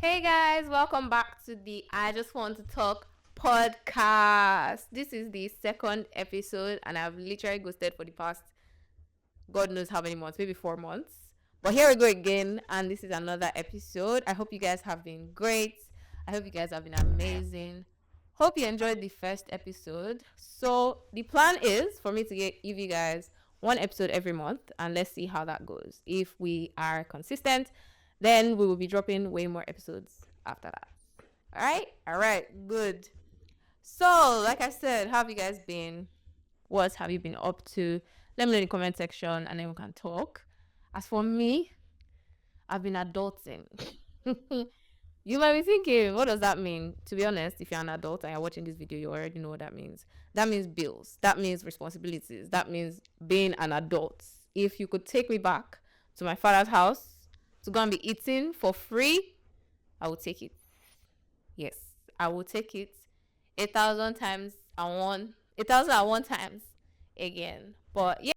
Hey guys, welcome back to the I Just Want to Talk podcast. This is the second episode, and I've literally ghosted for the past God knows how many months, maybe 4 months. But here we go again, and this is another episode. I hope you guys have been great. I hope you guys have been amazing. Hope you enjoyed the first episode. So, the plan is for me to give you guys one episode every month, and let's see how that goes. If we are consistent, then we will be dropping way more episodes after that. All right, good. So, like I said, how have you guys been? What have you been up to? Let me know in the comment section and then we can talk. As for me, I've been adulting. You might be thinking, what does that mean? To be honest, if you're an adult and you're watching this video, you already know what that means. That means bills. That means responsibilities. That means being an adult. If you could take me back to my father's house to go and be eating for free, I would take it. Yes, I will take it 8,000 times and 8,001 times again. But yeah,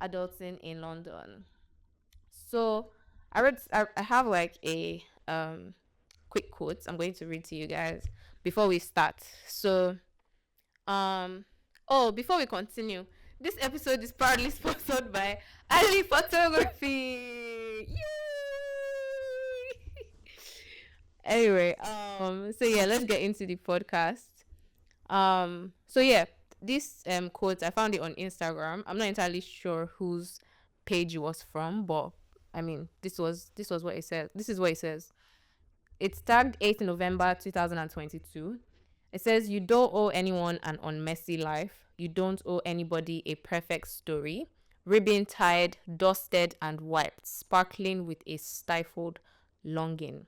adulting in London. So I have like a quick quote I'm going to read to you guys before we start. So um before we continue, this episode is proudly sponsored by Ali Photography. Yay! Anyway, so yeah, let's get into the podcast. So yeah, this quote I found it on Instagram. I'm not entirely sure whose page it was from, but I mean, this was what it says. This is what it says. It's tagged 8th November 2022. It says, "You don't owe anyone an unmessy life. You don't owe anybody a perfect story. Ribbon tied, dusted, and wiped, sparkling with a stifled longing.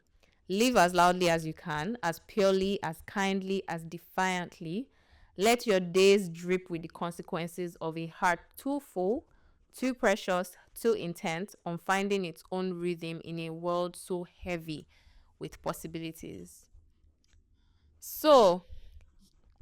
Live as loudly as you can, as purely, as kindly, as defiantly. Let your days drip with the consequences of a heart too full, too precious, too intent on finding its own rhythm in a world so heavy with possibilities." So,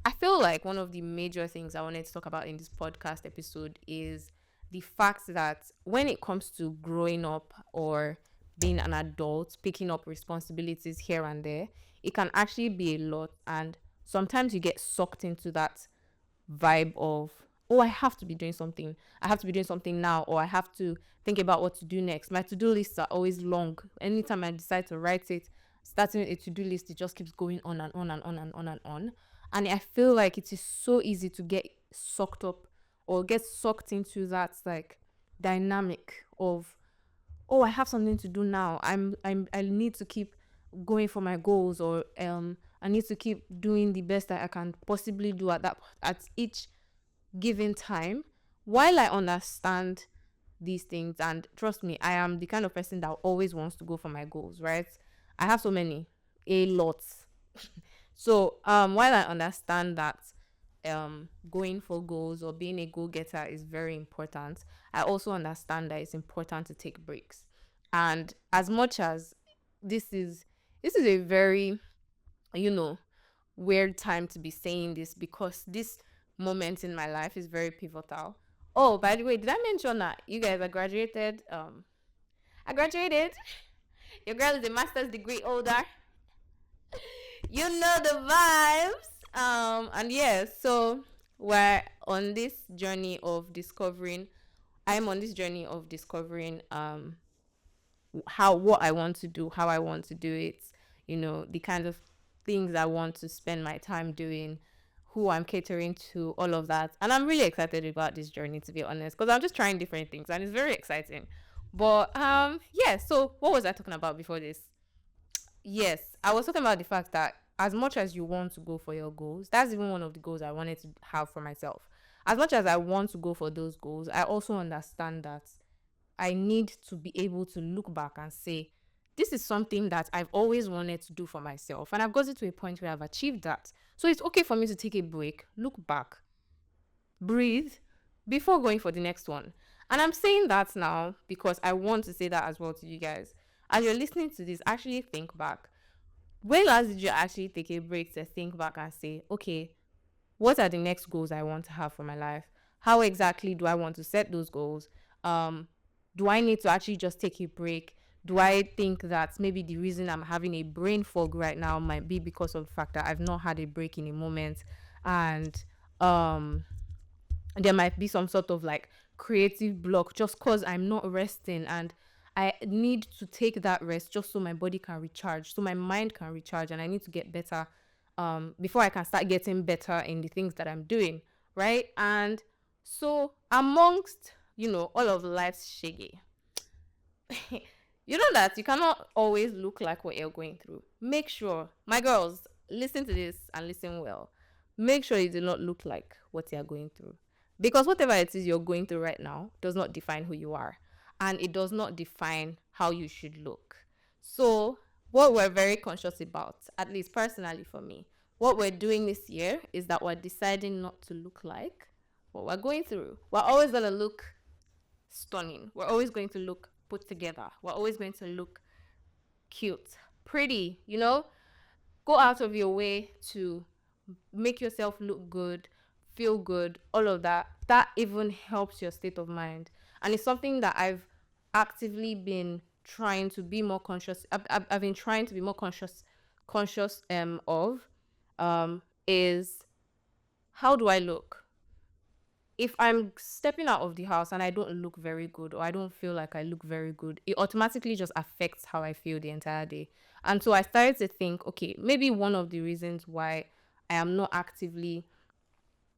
I feel like one of the major things I wanted to talk about in this podcast episode is the fact that when it comes to growing up or being an adult, picking up responsibilities here and there, it can actually be a lot. And sometimes you get sucked into that vibe of, oh, I have to be doing something. I have to be doing something now, or I have to think about what to do next. My to do lists are always long. Anytime I decide to write it, starting a to do list, it just keeps going on and on and on and on and on. And I feel like it is so easy to get sucked up or get sucked into that like dynamic of, oh, I have something to do now. I need to keep going for my goals, or I need to keep doing the best that I can possibly do at each given time. While I understand these things, and trust me, I am the kind of person that always wants to go for my goals, right? I have so many, a lot. So while I understand that going for goals or being a go-getter is very important, I also understand that it's important to take breaks. And as much as this is this is a very, you know, weird time to be saying this, because this moment in my life is very pivotal. Oh, by the way, did I mention that you guys I graduated? I graduated. Your girl is a master's degree holder. You know the vibes. And yeah, so we're on this journey of discovering. I'm on this journey of discovering how what I want to do, how I want to do it, the kind of things I want to spend my time doing, who I'm catering to, all of that. And I'm really excited about this journey, to be honest, because I'm just trying different things and it's very exciting. But yeah, so what was I talking about before this? Yes, I was talking about the fact that as much as you want to go for your goals, that's even one of the goals I wanted to have for myself. As much as I want to go for those goals, I also understand that I need to be able to look back and say, this is something that I've always wanted to do for myself. And I've gotten to a point where I've achieved that. So it's okay for me to take a break, look back, breathe before going for the next one. And I'm saying that now because I want to say that as well to you guys. As you're listening to this, actually think back. When last did you actually take a break to think back and say, okay, what are the next goals I want to have for my life? How exactly do I want to set those goals? Do I need to actually just take a break? Do I think that maybe the reason I'm having a brain fog right now might be because of the fact that I've not had a break in a moment, and um there might be some sort of like creative block just because I'm not resting, and I need to take that rest just so my body can recharge, so my mind can recharge, and I need to get better before I can start getting better in the things that I'm doing, right? And so amongst, all of life's shaggy, you know that you cannot always look like what you're going through. Make sure, my girls, listen to this and listen well. Make sure you do not look like what you're going through. Because whatever it is you're going through right now does not define who you are. And it does not define how you should look. So, what we're very conscious about, at least personally for me, what we're doing this year is that we're deciding not to look like what we're going through. We're always going to look stunning. We're always going to look put together. We're always going to look cute, pretty, Go out of your way to make yourself look good, feel good, all of that. That even helps your state of mind. And it's something that I've actively been trying to be more conscious. I've been trying to be more conscious of is how do I look? If I'm stepping out of the house and I don't look very good, or I don't feel like I look very good, it automatically just affects how I feel the entire day. And so I started to think, okay, maybe one of the reasons why I am not actively,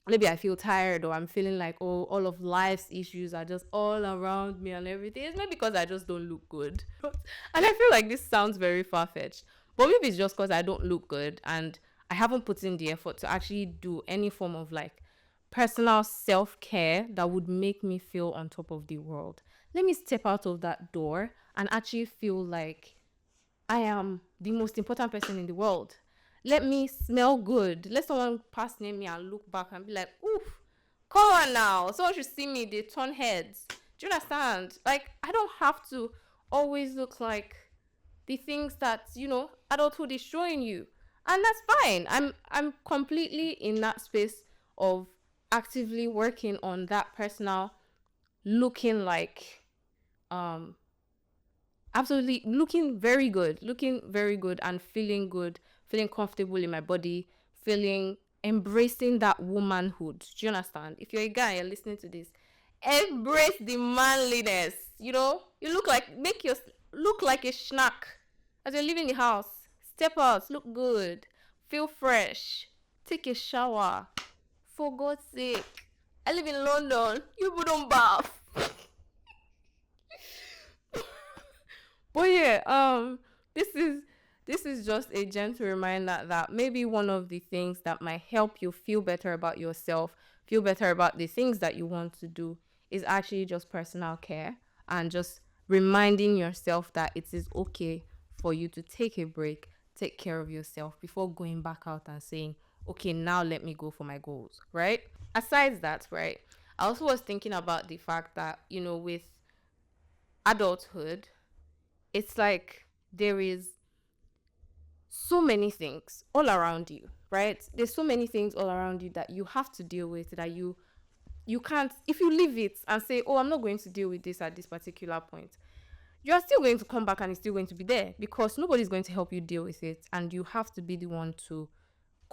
maybe I feel tired, or I'm feeling like, oh, all of life's issues are just all around me and everything, it's maybe because I just don't look good. And I feel like this sounds very far-fetched, but maybe it's just because I don't look good and I haven't put in the effort to actually do any form of like personal self-care that would make me feel on top of the world. Let me step out of that door and actually feel like I am the most important person in the world. Let me smell good. Let someone pass near me and look back and be like, oof, come on now. Someone should see me, they turn heads. Do you understand? Like, I don't have to always look like the things that, adulthood is showing you. And that's fine. I'm completely in that space of actively working on that personal looking like um absolutely looking very good and feeling good, feeling comfortable in my body, feeling embracing that womanhood. Do you understand? If you're a guy, you're listening to this, embrace the manliness. You look like a snack as you're leaving the house. Step out, look good, feel fresh, take a shower. For God's sake, I live in London. You don't bath. But yeah, this is just a gentle reminder that maybe one of the things that might help you feel better about yourself, feel better about the things that you want to do, is actually just personal care, and just reminding yourself that it is okay for you to take a break, take care of yourself before going back out and saying, okay, now let me go for my goals, right? Aside that, right, I also was thinking about the fact that, with adulthood, it's like there is so many things all around you, right? There's so many things all around you that you have to deal with, that you can't, if you leave it and say, oh, I'm not going to deal with this at this particular point, you're still going to come back and it's still going to be there, because nobody's going to help you deal with it, and you have to be the one to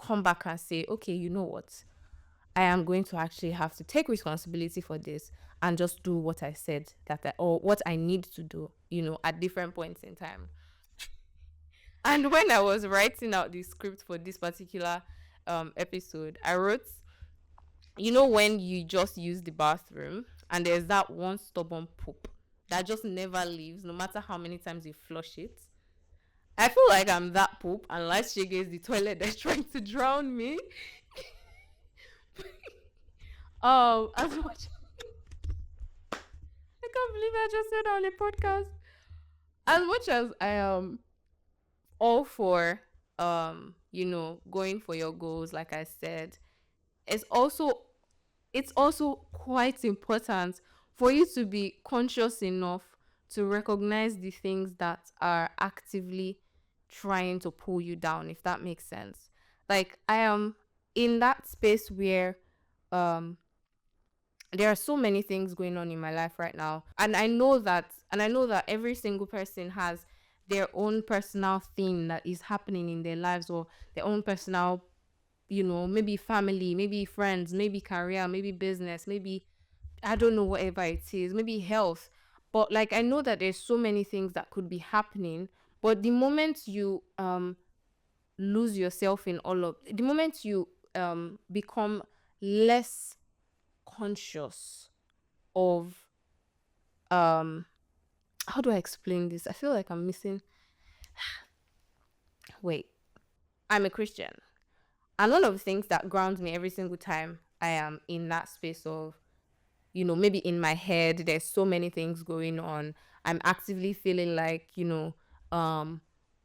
come back and say, okay, you know what, I am going to actually have to take responsibility for this and just do what I said or what I need to do, at different points in time. And when I was writing out the script for this particular episode, I wrote, when you just use the bathroom and there's that one stubborn poop that just never leaves, no matter how many times you flush it. I feel like I'm that poop, and last Shege is the toilet that's trying to drown me. As much, I can't believe I just said on a podcast. As much as I am all for going for your goals, like I said, it's also quite important for you to be conscious enough to recognize the things that are actively trying to pull you down, if that makes sense. Like, I am in that space where there are so many things going on in my life right now, and I know that every single person has their own personal thing that is happening in their lives, or their own personal, maybe family, maybe friends, maybe career, maybe business, maybe, I don't know, whatever it is, maybe health. But like, I know that there's so many things that could be happening. But the moment you lose yourself in all of the moment you become less conscious of um how do I explain this? I feel like I'm missing. Wait, I'm a Christian. And one of the things that grounds me every single time I am in that space of, maybe in my head, there's so many things going on. I'm actively feeling like, um,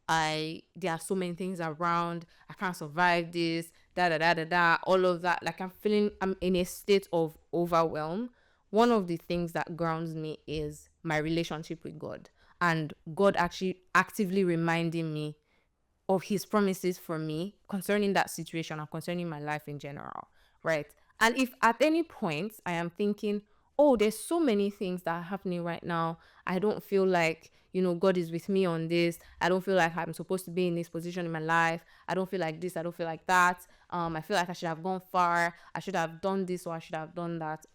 there are so many things around. I can't survive this, da da da da da, all of that. Like, I'm in a state of overwhelm. One of the things that grounds me is my relationship with God, and God actually actively reminding me of his promises for me concerning that situation and concerning my life in general, right? And if at any point I am thinking, oh, there's so many things that are happening right now, I don't feel like, God is with me on this. I don't feel like I'm supposed to be in this position in my life. I don't feel like this. I don't feel like that. I feel like I should have gone far. I should have done this, or I should have done that.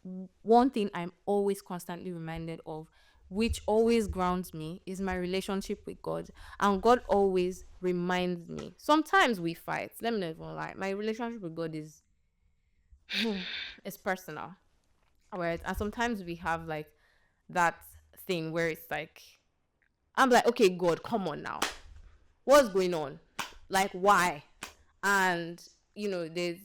One thing I'm always constantly reminded of, which always grounds me, is my relationship with God. And God always reminds me. Sometimes we fight. Let me not even lie. My relationship with God is it's personal. Right? And sometimes we have like that thing where it's like, I'm like, okay, God, come on now. What's going on? Like, why? And there's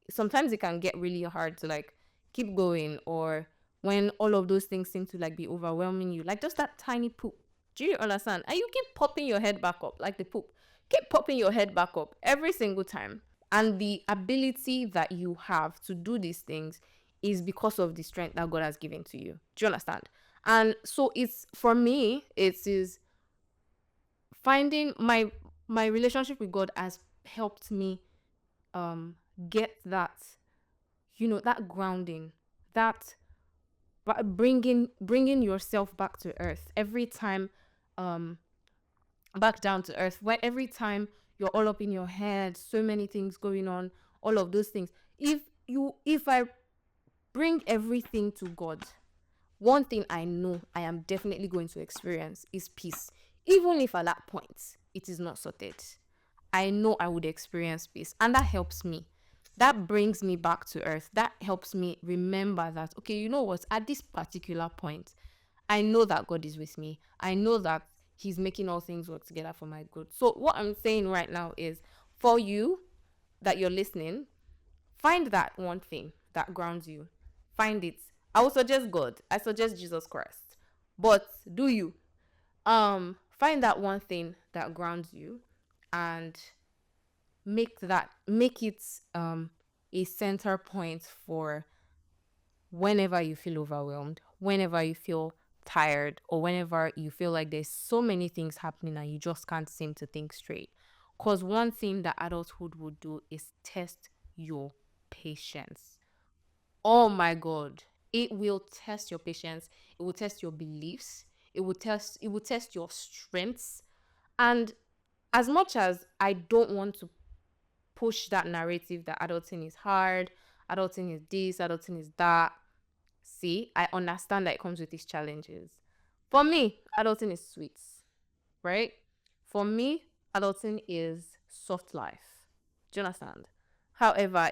sometimes it can get really hard to like keep going, or when all of those things seem to like be overwhelming you, like just that tiny poop. Do you understand? And you keep popping your head back up, like the poop. Keep popping your head back up every single time. And the ability that you have to do these things is because of the strength that God has given to you. Do you understand? And so it's, for me, it is finding my relationship with God has helped me um get that, that grounding, that bringing yourself back to earth every time, um back down to earth, where every time you're all up in your head, so many things going on, all of those things. If I bring everything to God, one thing I know I am definitely going to experience is peace. Even if at that point it is not sorted, I know I would experience peace. And that helps me. That brings me back to earth. That helps me remember that, okay, you know what, at this particular point, I know that God is with me. I know that He's making all things work together for my good. So, what I'm saying right now is, for you that you're listening, find that one thing that grounds you. Find it. I would suggest God. I suggest Jesus Christ. But do you? Find that one thing that grounds you, and make it a center point for whenever you feel overwhelmed, whenever you feel tired, or whenever you feel like there's so many things happening and you just can't seem to think straight. Because one thing that adulthood would do is test your patience. Oh my God. It will test your patience. It will test your beliefs. It will test your strengths. And as much as I don't want to push that narrative that adulting is hard, adulting is this, adulting is that. See, I understand that it comes with its challenges. For me, adulting is sweet, right? For me, adulting is soft life. Do you understand? However,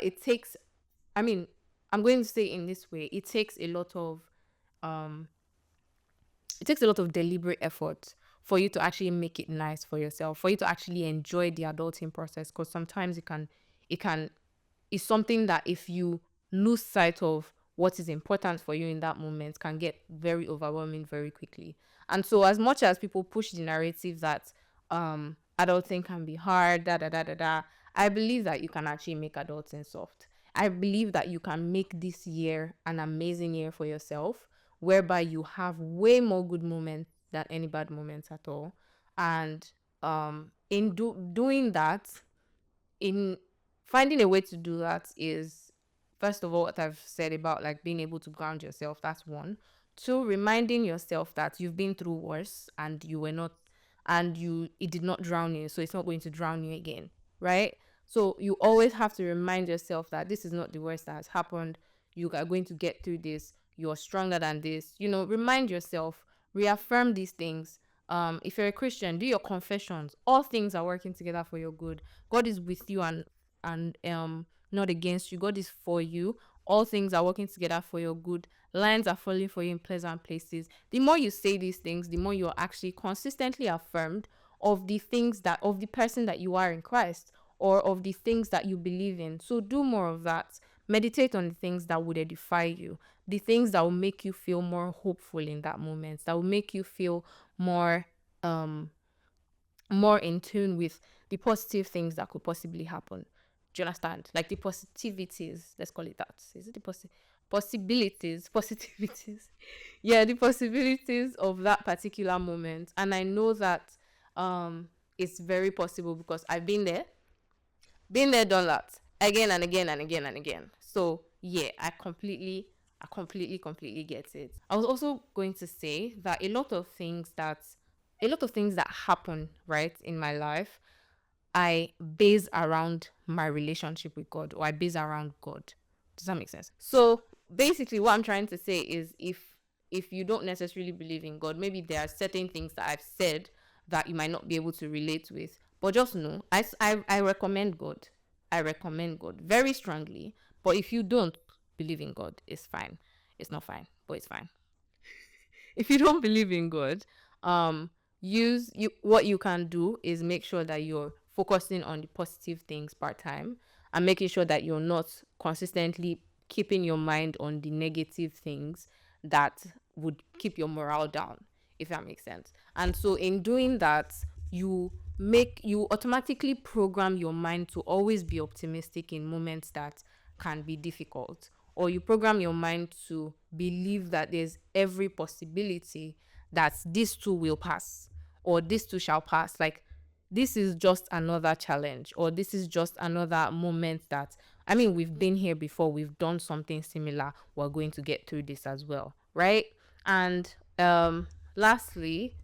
I mean, I'm going to say in this way, um it takes a lot of deliberate effort for you to actually make it nice for yourself, for you to actually enjoy the adulting process. Because sometimes it can is something that, if you lose sight of what is important for you in that moment, can get very overwhelming very quickly. And so, as much as people push the narrative that adulting can be hard, da da da da da, I believe that you can actually make adulting soft. I believe that you can make this year an amazing year for yourself, whereby you have way more good moments than any bad moments at all. And doing that, in finding a way to do that, is first of all, what I've said about like being able to ground yourself, that's one. Two, reminding yourself that you've been through worse and you were not, and it did not drown you, so it's not going to drown you again, right? So you always have to remind yourself that this is not the worst that has happened. You are going to get through this. You're stronger than this. Remind yourself, reaffirm these things. If you're a Christian, do your confessions. All things are working together for your good. God is with you, and not against you. God is for you. All things are working together for your good. Lines are falling for you in pleasant places. The more you say these things, the more you're actually consistently affirmed of the person that you are in Christ, or of the things that you believe in. So do more of that. Meditate on the things that would edify you, the things that will make you feel more hopeful in that moment, that will make you feel more um more in tune with the positive things that could possibly happen. Do you understand? Like the positivities, let's call it that. Is it the possibilities, positivities? Yeah, the possibilities of that particular moment. And I know that it's very possible because I've been there, done that again and again and again and again. So yeah, I completely get it. I was also going to say that a lot of things that happen right in my life, I base around my relationship with God, or I base around God. Does that make sense? So basically what I'm trying to say is, if you don't necessarily believe in God, maybe there are certain things that I've said that you might not be able to relate with. But just know, I recommend God. I recommend God very strongly. But if you don't believe in God, it's fine. It's not fine, but it's fine. If you don't believe in God, um, what you can do is make sure that you're focusing on the positive things part time, and making sure that you're not consistently keeping your mind on the negative things that would keep your morale down, if that makes sense. And so in doing that, you automatically program your mind to always be optimistic in moments that can be difficult, or you program your mind to believe that there's every possibility that this too will pass, or this too shall pass. Like, this is just another challenge, or this is just another moment that, I mean, we've been here before, we've done something similar, we're going to get through this as well, right? And lastly,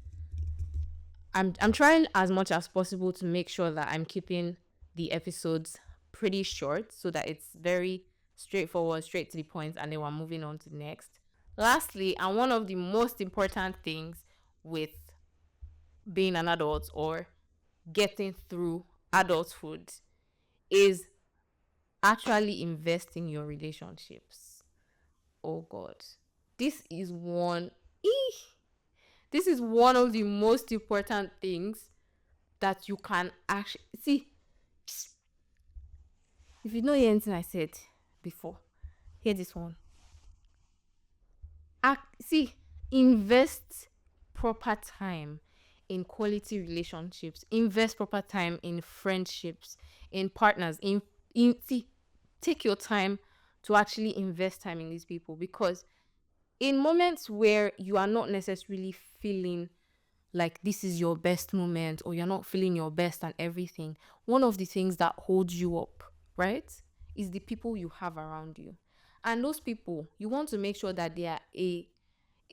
I'm trying as much as possible to make sure that I'm keeping the episodes pretty short, so that it's very straightforward, straight to the point, and then we're moving on to the next. Lastly, and one of the most important things with being an adult, or getting through adulthood, is actually invest in your relationships. Oh God. This is one this is one of the most important things that you can actually see. If you know anything I said before, hear this one. See, invest proper time in quality relationships. Invest proper time in friendships, in partners. See, take your time to actually invest time in these people, because in moments where you are not necessarily feeling like this is your best moment, or you're not feeling your best and everything, one of the things that holds you up, right, is the people you have around you. And those people, you want to make sure that they are even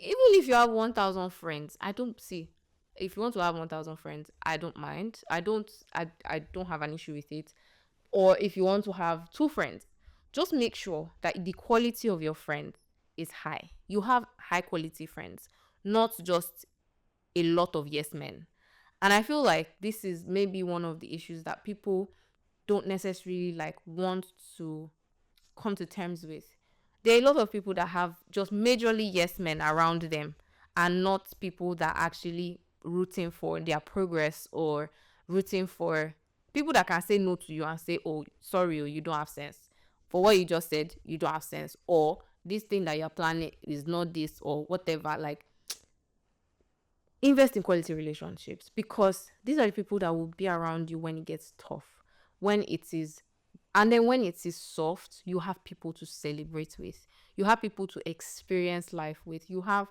if you have 1,000 friends, I don't see. If you want to have 1,000 friends, I don't mind. I don't have an issue with it. Or if you want to have two friends, just make sure that the quality of your friends is high. You have high quality friends, not just a lot of yes men. And I feel like this is maybe one of the issues that people don't necessarily like want to come to terms with. There are a lot of people that have just majorly yes men around them, and not people that are actually rooting for their progress, or rooting for people that can say no to you and say, oh, sorry, oh, you don't have sense. For what you just said, you don't have sense. Or this thing that you're planning is not this, or whatever. Like, invest in quality relationships, because these are the people that will be around you when it gets tough, when it is, and then when it is soft, you have people to celebrate with, you have people to experience life with, you have,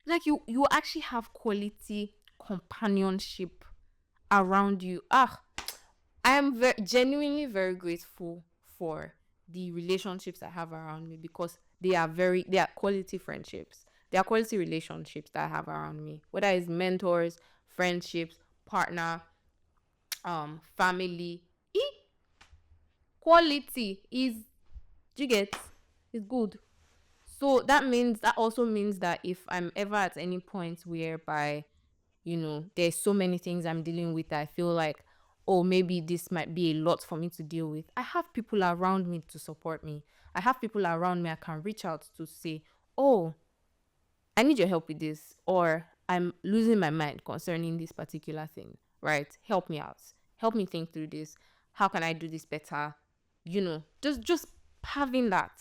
like, you actually have quality companionship around you. I am genuinely very grateful for the relationships I have around me, because they are quality friendships. They are quality relationships that I have around me, whether it's mentors, friendships, partner, family. Quality is, you get, is good. So that also means that if I'm ever at any point whereby, there's so many things I'm dealing with that I feel like, oh, maybe this might be a lot for me to deal with, I have people around me to support me. I have people around me I can reach out to say, oh, I need your help with this, or I'm losing my mind concerning this particular thing, right? Help me out. Help me think through this. How can I do this better? Just having that.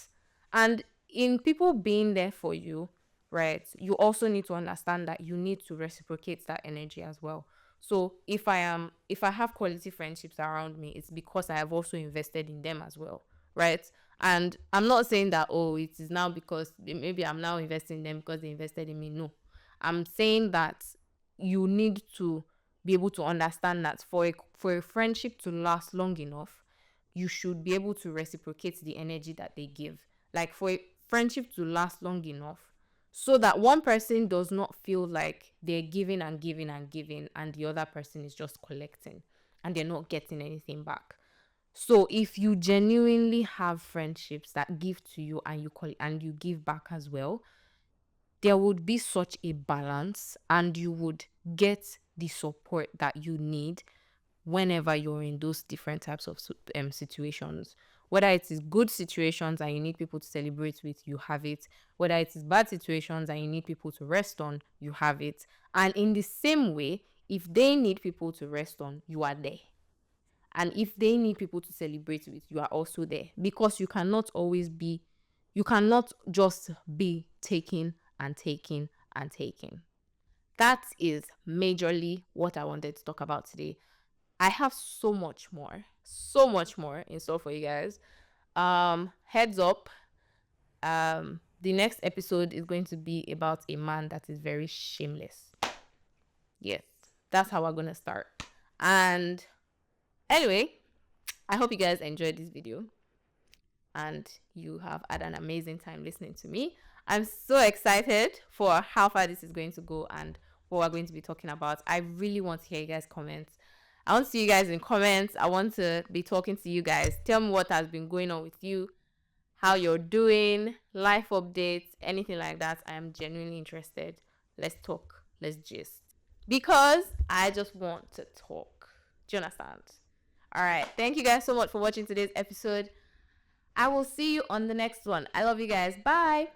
And in people being there for you, right? You also need to understand that you need to reciprocate that energy as well. So if I have quality friendships around me, it's because I have also invested in them as well, right? And I'm not saying that, oh, it is now because maybe I'm now investing in them because they invested in me. No. I'm saying that you need to be able to understand that for a friendship to last long enough, you should be able to reciprocate the energy that they give. Like, for a friendship to last long enough, so that one person does not feel like they're giving and giving and giving, and the other person is just collecting and they're not getting anything back. So if you genuinely have friendships that give to you and you give back as well, there would be such a balance, and you would get the support that you need whenever you're in those different types of situations. Whether it is good situations and you need people to celebrate with, you have it. Whether it is bad situations and you need people to rest on, you have it. And in the same way, if they need people to rest on, you are there. And if they need people to celebrate with, you are also there. Because you cannot just be taking and taking and taking. That is majorly what I wanted to talk about today. I have so much more in store for you guys. Heads up, the next episode is going to be about a man that is very shameless. Yes, that's how we're gonna start. And anyway, I hope you guys enjoyed this video and you have had an amazing time listening to me. I'm so excited for how far this is going to go and what we're going to be talking about. I really want to hear you guys' comments. I want to see you guys in comments. I want to be talking to you guys. Tell me what has been going on with you, how you're doing, life updates, anything like that. I am genuinely interested. Let's talk. Let's gist. Because I just want to talk. Do you understand? All right. Thank you guys so much for watching today's episode. I will see you on the next one. I love you guys. Bye.